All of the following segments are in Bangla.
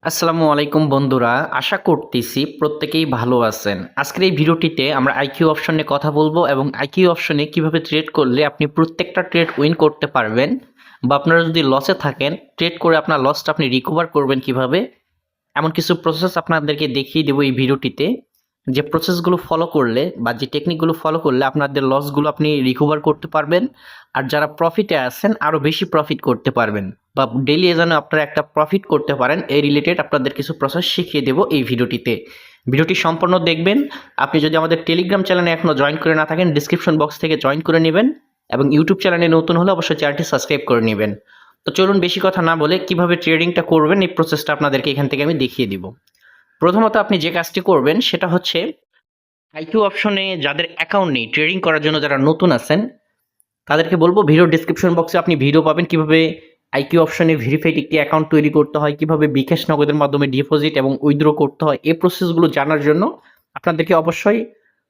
আসসালামু আলাইকুম বন্ধুরা, আশা করতেছি প্রত্যেকেই ভালো আছেন। আজকের এই ভিডিওটিতে আমরা আইকিউ অপশন নিয়ে কথা বলবো এবং আইকিউ অপশনে কিভাবে ট্রেড করলে আপনি প্রত্যেকটা ট্রেড উইন করতে পারবেন, বা আপনারা যদি লসে থাকেন ট্রেড করে আপনার লসটা আপনি রিকভার করবেন কিভাবে, এমন কিছু প্রসেস আপনাদেরকে দেখিয়ে দেবো এই ভিডিওটিতে। যে প্রসেসগুলো ফলো করলে বা যে টেকনিকগুলো ফলো করলে আপনাদের লসগুলো আপনি রিকভার করতে পারবেন, আর যারা প্রফিটে আছেন আরও বেশি প্রফিট করতে পারবেন, বা ডেইলি যেন আপনারা একটা প্রফিট করতে পারেন এই রিলেটেড আপনাদের কিছু প্রসেস শিখিয়ে দেবো এই ভিডিওটিতে। ভিডিওটি সম্পূর্ণ দেখবেন। আপনি যদি আমাদের টেলিগ্রাম চ্যানেলে এখনও জয়েন করে না থাকেন ডিসক্রিপশন বক্স থেকে জয়েন করে নেবেন, এবং ইউটিউব চ্যানেলে নতুন হলে অবশ্যই চ্যানেলটি সাবস্ক্রাইব করে নেবেন। তো চলুন বেশি কথা না বলে কিভাবে ট্রেডিংটা করবেন এই প্রসেসটা আপনাদেরকে এখান থেকে আমি দেখিয়ে দিব। প্রথমত আপনি যে কাজটি করবেন সেটা হচ্ছে আইকিউ অপশনে যাদের অ্যাকাউন্ট নেই, ট্রেডিং করার জন্য যারা নতুন আছেন তাদেরকে বলবো ভিডিও ডিসক্রিপশন বক্সে আপনি ভিডিও পাবেন কিভাবে আইকিউ অপশনে ভেরিফাইড একটি অ্যাকাউন্ট তৈরি করতে হয়, কিভাবে বিকাশ নগদের মাধ্যমে ডিপোজিট এবং উইথড্র করতে হয়। এই প্রসেসগুলো জানার জন্য আপনাদেরকে অবশ্যই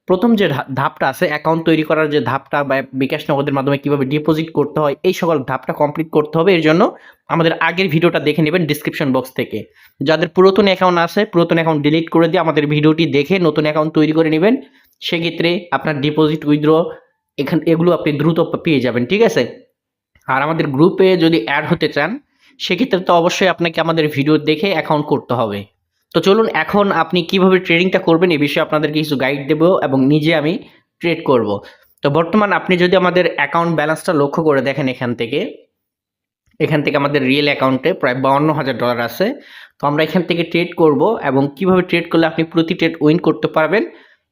প্রথম যে ধাপটা আছে অ্যাকাউন্ট তৈরি করার যে ধাপটা, বা বিকাশ নগদের মাধ্যমে কিভাবে ডিপোজিট করতে হয়, এই সকল ধাপটা কমপ্লিট করতে হবে। এর জন্য আমাদের আগের ভিডিওটা দেখে নেবেন ডিসক্রিপশন বক্স থেকে। যাদের পুরাতন অ্যাকাউন্ট আছে পুরাতন অ্যাকাউন্ট ডিলিট করে দিয়ে আমাদের ভিডিওটি দেখে নতুন অ্যাকাউন্ট তৈরি করে নেবেন। সেক্ষেত্রে আপনার ডিপোজিট উইথড্র এগুলো আপনি দ্রুত পেয়ে যাবেন, ঠিক আছে। আর আমাদের গ্রুপে যদি অ্যাড হতে চান সেক্ষেত্রে তো অবশ্যই আপনাকে আমাদের ভিডিও দেখে অ্যাকাউন্ট করতে হবে। তো চলুন এখন আপনি কিভাবে ট্রেডিংটা করবেন এই বিষয়ে আপনাদেরকে কিছু গাইড দেবো এবং নিজে আমি ট্রেড করব। তো বর্তমান আপনি যদি আমাদের অ্যাকাউন্ট ব্যালেন্সটা লক্ষ্য করে দেখেন, এখান থেকে আমাদের রিয়েল অ্যাকাউন্টে প্রায় $52,000 আছে। তো আমরা এখান থেকে ট্রেড করব এবং কিভাবে ট্রেড করলে আপনি প্রতি ট্রেড উইন করতে পারবেন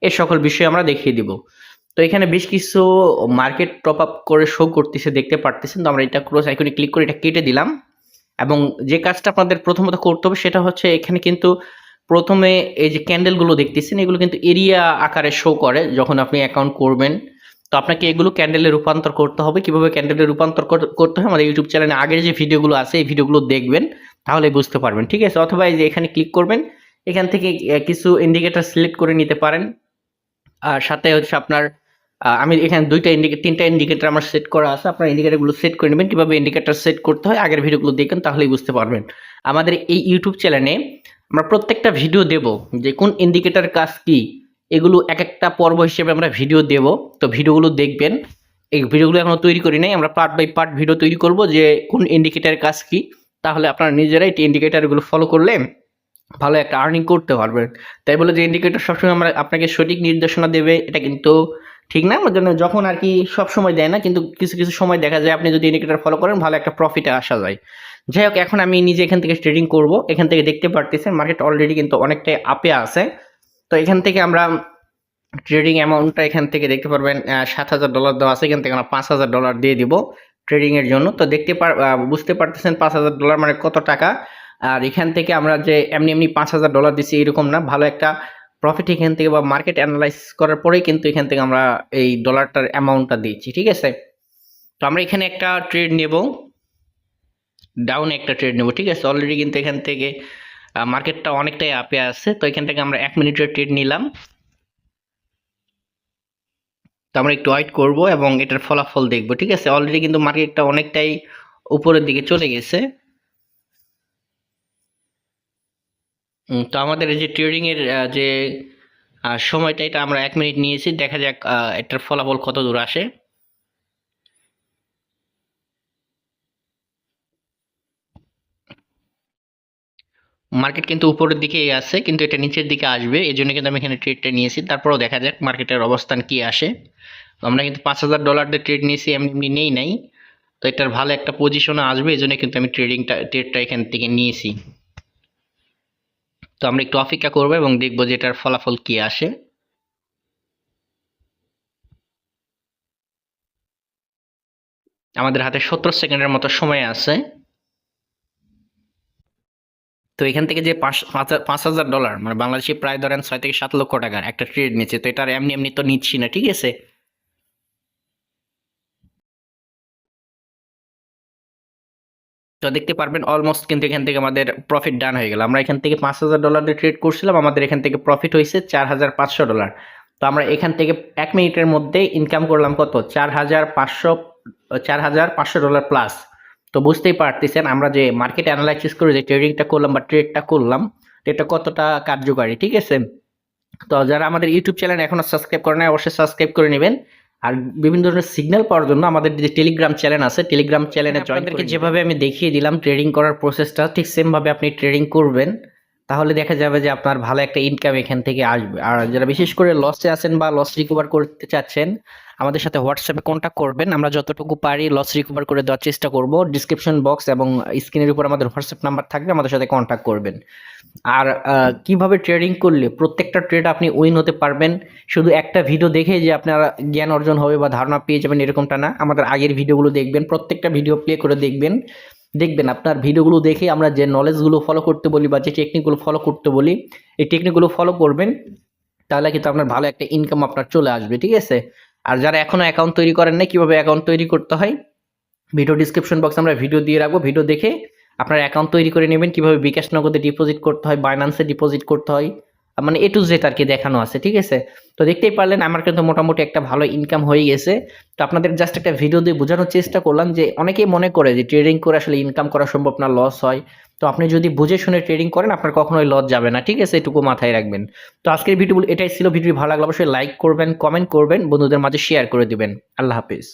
এই সকল বিষয় আমরা দেখিয়ে দিব। তো এখানে বেশ কিছু মার্কেট টপ আপ করে শো করতেছে, দেখতে পারতেছেন। তো আমরা এটা ক্রস আইকনে ক্লিক করে এটা কেটে দিলাম, এবং যে কাজটা আপনাদের প্রথমত করতে হবে সেটা হচ্ছে এখানে কিন্তু প্রথমে এই যে ক্যান্ডেলগুলো দেখতেছেন এগুলো কিন্তু এরিয়া আকারে শো করে যখন আপনি অ্যাকাউন্ট করবেন। তো আপনাকে এগুলো ক্যান্ডেলে রূপান্তর করতে হবে। কিভাবে ক্যান্ডেলে রূপান্তর করতে হয় আমাদের ইউটিউব চ্যানেলে আগের যে ভিডিওগুলো আছে এই ভিডিওগুলো দেখবেন, তাহলে বুঝতে পারবেন, ঠিক আছে। অথবা এই যে এখানে ক্লিক করবেন, এখান থেকে কিছু ইন্ডিকেটর সিলেক্ট করে নিতে পারেন। আর সাথে হচ্ছে আপনার আমি এখানে তিনটা ইন্ডিকেটর আমার সেট করা আছে। আপনার ইন্ডিকেটরগুলো সেট করে নেবেন। কিভাবে ইন্ডিকেটর সেট করতে হয় আগের ভিডিওগুলো দেখেন, তাহলেই বুঝতে পারবেন। আমাদের এই ইউটিউব চ্যানেলে আমরা প্রত্যেকটা ভিডিও দেব যে কোন ইন্ডিকেটর কাজ কি, এগুলো এক একটা পর্ব হিসেবে আমরা ভিডিও দেব। তো ভিডিওগুলো দেখবেন। এই ভিডিওগুলো এখনো তৈরি করি নাই, আমরা পার্ট বাই পার্ট ভিডিও তৈরি করব যে কোন ইন্ডিকেটরের কাজ কি। তাহলে আপনারা নিজেরাই এই ইন্ডিকেটরগুলো ফলো করলে ভালো একটা আর্নিং করতে পারবেন। তাই বলে যে ইন্ডিকেটর সবসময় আমরা আপনাকে সঠিক নির্দেশনা দেবে এটা কিন্তু ঠিক না। আমার জন্য যখন আর কি সব সময় দেয় না, কিন্তু কিছু কিছু সময় দেখা যায় আপনি যদি ইন্ডিকেটর ফলো করেন ভালো একটা প্রফিটে আসা যায়। যাই হোক, এখন আমি নিজে এখান থেকে ট্রেডিং করব। এখান থেকে দেখতে পারতেছেন মার্কেট অলরেডি কিন্তু অনেকটাই আপে আছে। তো এখান থেকে আমরা ট্রেডিং অ্যামাউন্টটা এখান থেকে দেখতে পারবেন $7,000 দেওয়া আছে। এখান থেকে আমরা $5,000 দিয়ে দিব ট্রেডিং এর জন্য। তো বুঝতে পারতেছেন $5,000 মানে কত টাকা। আর এখান থেকে আমরা যে এমনি এমনি $5,000 দিচ্ছি এরকম না, ভালো একটা প্রফিট এখান থেকে বা মার্কেট অ্যানালাইজ করার পরেই কিন্তু এখান থেকে আমরা এই ডলারটার অ্যামাউন্টটা দিচ্ছি, ঠিক আছে। তো আমরা এখানে একটা ট্রেড নেব, ডাউন একটা ট্রেড নেব, ঠিক আছে। অলরেডি কিন্তু এখান থেকে মার্কেটটা অনেকটাই আপে আছে। তো এখান থেকে আমরা 1 মিনিটের ট্রেড নিলাম। তো আমরা একটু ওয়েট করব এবং এটার ফলাফল দেখব, ঠিক আছে। অলরেডি কিন্তু মার্কেটটা অনেকটাই উপরের দিকে চলে গেছে। তো আমাদের এই যে ট্রেডিং এর যে সময়টা এটা আমরা 1 মিনিট নিয়েছি। দেখা যাক এটার ফলাফল কত দূর আসে। মার্কেট কিন্তু উপরের দিকেই আছে, কিন্তু এটা নিচের দিকে আসবে, এই জন্য কিন্তু আমি এখানে ট্রেডটা নিয়েছি। তারপরেও দেখা যাক মার্কেটের অবস্থান কি আসে। তো আমরা কিন্তু $5,000 দিয়ে ট্রেড নিয়েছি, এমনি এমনি নেই নাই। তো এটার ভালো একটা পজিশনে আসবে, এই জন্য কিন্তু আমি ট্রেডটা এখান থেকে নিয়েছি। তো আমরা একটু অপেক্ষা করবো এবং দেখবো যে এটার ফলাফল কি আসে। আমাদের হাতে 17 সেকেন্ডের মতো সময় আছে। তো এখান থেকে যে $5,000 মানে বাংলাদেশি প্রায় ধরেন 6 থেকে 7 লক্ষ টাকার একটা ট্রেড নিচ্ছে। তো এটার এমনি এমনি তো নিচ্ছি না, ঠিক আছে। তো দেখতে পারবেন অলমোস্ট কিন্তু এখান থেকে আমাদের প্রফিট ডান হয়ে গেল। আমরা এখান থেকে $5,000 দিয়ে ট্রেড করছিলাম, আমাদের এখান থেকে প্রফিট হয়েছে $4,500। তো আমরা এখান থেকে 1 মিনিটের মধ্যে ইনকাম করলাম কত, $4,500 প্লাস। তো তো বুঝতেই পারতেছেন আমরা যে মার্কেট অ্যানালাইসিস করে যে ট্রেডিংটা করলাম বা ট্রেডটা করলাম, এটা কতটা কার্যকারী, ঠিক আছে? তো যারা আমাদের ইউটিউব চ্যানেল এখনো সাবস্ক্রাইব করে নাই অবশ্যই সাবস্ক্রাইব করে নেবেন। আর বিভিন্ন ধরনের সিগন্যাল পাওয়ার জন্য আমাদের যে টেলিগ্রাম চ্যানেল আছে, টেলিগ্রাম চ্যানেলে জয়েন করে যেভাবে আমি দেখিয়ে দিলাম ট্রেডিং করার প্রসেসটা, ঠিক সেম ভাবে আপনি ট্রেডিং করবেন। তাহলে দেখা যাবে যে আপনার ভালো একটা ইনকাম এখান থেকে আসবে। আর যারা বিশেষ করে লসে আছেন বা লস রিকভার করতে চাচ্ছেন, আমাদের সাথে হোয়াটসঅ্যাপে কন্ট্যাক্ট করবেন। আমরা যতটুকু পারি লস রিকভার করে দেওয়ার চেষ্টা করব। ডিসক্রিপশন বক্স এবং স্ক্রিনের উপর আমাদের হোয়াটসঅ্যাপ নাম্বার থাকবে, আমাদের সাথে কন্ট্যাক্ট করবেন। আর কিভাবে ট্রেডিং করলে প্রত্যেকটা ট্রেড আপনি উইন হতে পারবেন, শুধু একটা ভিডিও দেখে যে আপনার জ্ঞান অর্জন হবে বা ধারণা পেয়ে যাবেন এরকমটা না। আমাদের আগের ভিডিওগুলো দেখবেন, প্রত্যেকটা ভিডিও প্লে করে দেখবেন। দেখবেন আপনার ভিডিওগুলো দেখে আমরা যে নলেজগুলো ফলো করতে বলি বা যে টেকনিকগুলো ফলো করতে বলি, এই টেকনিকগুলো ফলো করবেন, তাহলে কিন্তু আপনার ভালো একটা ইনকাম আপনার চলে আসবে, ঠিক আছে? আর যারা এখনো অ্যাকাউন্ট তৈরি করেন নাই, কিভাবে অ্যাকাউন্ট তৈরি করতে হয়, ভিডিও ডিসক্রিপশন বক্সে আমরা ভিডিও দিয়ে রাখবো। ভিডিও দেখে আপনার অ্যাকাউন্ট তৈরি করে নেবেন, কিভাবে বিকাশ নগদে ডিপোজিট করতে হয়, বাইন্যান্সে ডিপোজিট করতে হয়, মানে এ টু জেড আর কি দেখানো আছে, ঠিক আছে? তো দেখতেই পারলেন আমার কিন্তু মোটামুটি একটা ভালো ইনকাম হয়ে গেছে। তো আপনাদের জাস্ট একটা ভিডিও দিয়ে বোঝানোর চেষ্টা করলাম যে অনেকেই মনে করে যে ট্রেডিং করে আসলে ইনকাম করা সম্ভব না, লস হয়। তো আপনি যদি বুঝে শুনে ট্রেডিং করেন আপনার কখনোই লস যাবে না, ঠিক আছে? এটুকু মাথায় রাখবেন। তো আজকের ভিডিও এটাই ছিল। ভিডিও ভালো লাগলে অবশ্যই লাইক করবেন, কমেন্ট করবেন, বন্ধুদের মাঝে শেয়ার করে দিবেন। আল্লাহ হাফিজ।